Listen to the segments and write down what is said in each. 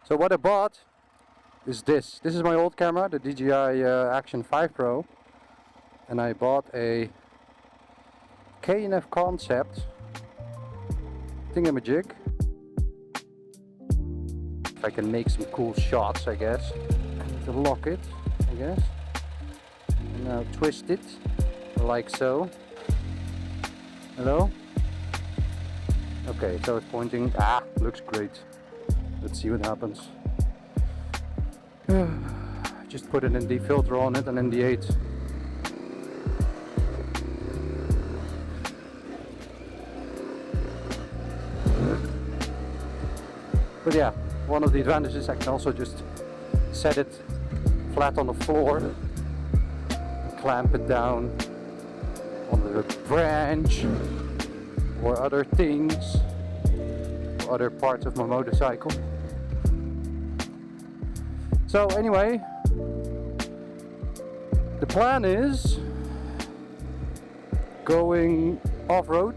So what I bought is this. This is my old camera, the DJI Action 5 Pro, and I bought a K&F Concept thingamajig. If I can make some cool shots, I guess. To lock it, I guess. And now twist it like so. Hello? Okay, so it's pointing. Looks great. Let's see what happens. Just put an ND filter on it, an ND8. But yeah, one of the advantages, I can also just set it flat on the floor, clamp it down on the branch or other things, or other parts of my motorcycle. So anyway, the plan is going off-road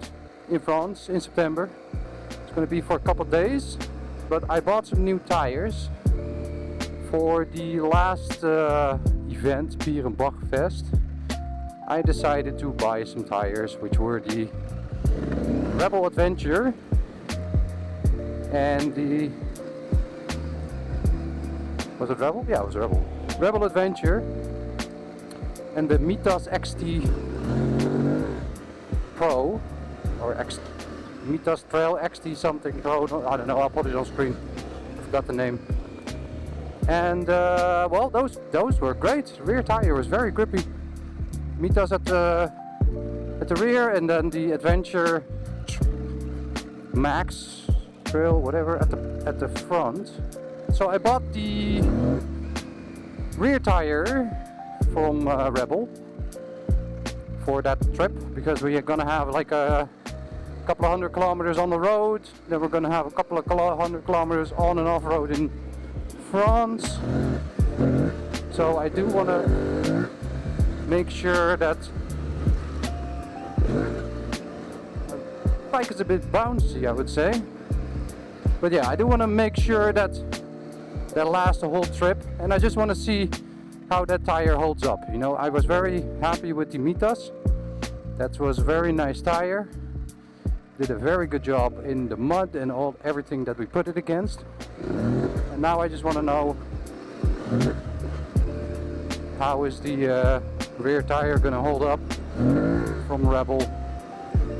in France in September. It's going to be for a couple of days, but I bought some new tires for the last event, Bier en Bachfest. I decided to buy some tires, which were the Ramble Adventure and the... Was it Ramble? Yeah, it was Ramble. Ramble Adventure and the Mitas XT Pro, or Mitas Trail XT something Pro, I don't know, I'll put it on screen, I forgot the name. And well, those were great. The rear tire was very grippy. Mitas at the rear, and then the Adventure Max Trail, whatever, at the front. So I bought the rear tire from Ramble for that trip, because we are gonna have like a couple of 100 kilometers on the road. Then we're gonna have a couple of 100 kilometers on and off road in France. So I do want to make sure that the bike is a bit bouncy, I would say. But yeah, I do want to make sure that lasts the whole trip, and I just want to see how that tire holds up. You know, I was very happy with the Mitas. That was a very nice tire. Did a very good job in the mud and everything that we put it against. And now I just want to know, how is the rear tire going to hold up from Ramble,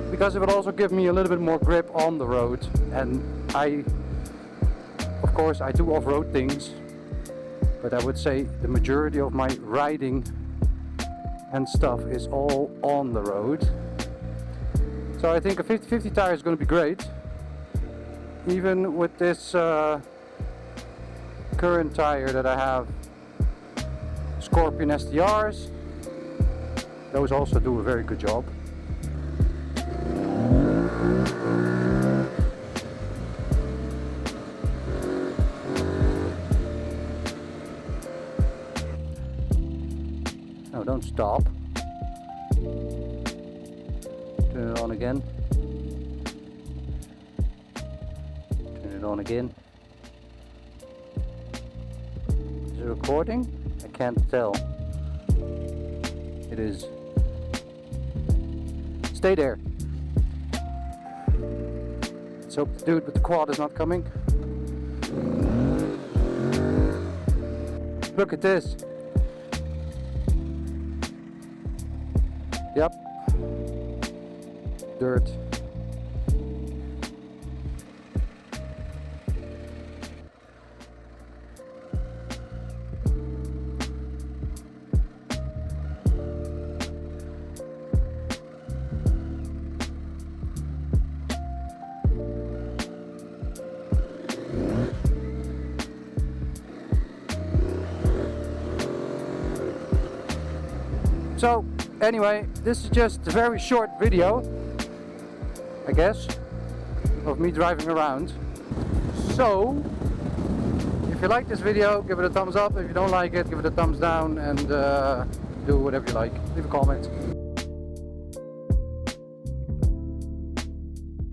because it will also give me a little bit more grip on the road. And of course I do off-road things, but I would say the majority of my riding and stuff is all on the road. So I think a 50-50 tire is going to be great. Even with this current tire that I have, Scorpion STRs, those also do a very good job. No, don't stop. Turn it on again. Turn it on again. Is it recording? I can't tell. It is. Stay there. Let's hope the dude with the quad is not coming. Look at this. Yep. Dirt. So anyway, this is just a very short video, I guess, of me driving around. So if you like this video, give it a thumbs up. If you don't like it, give it a thumbs down, and do whatever you like. Leave a comment.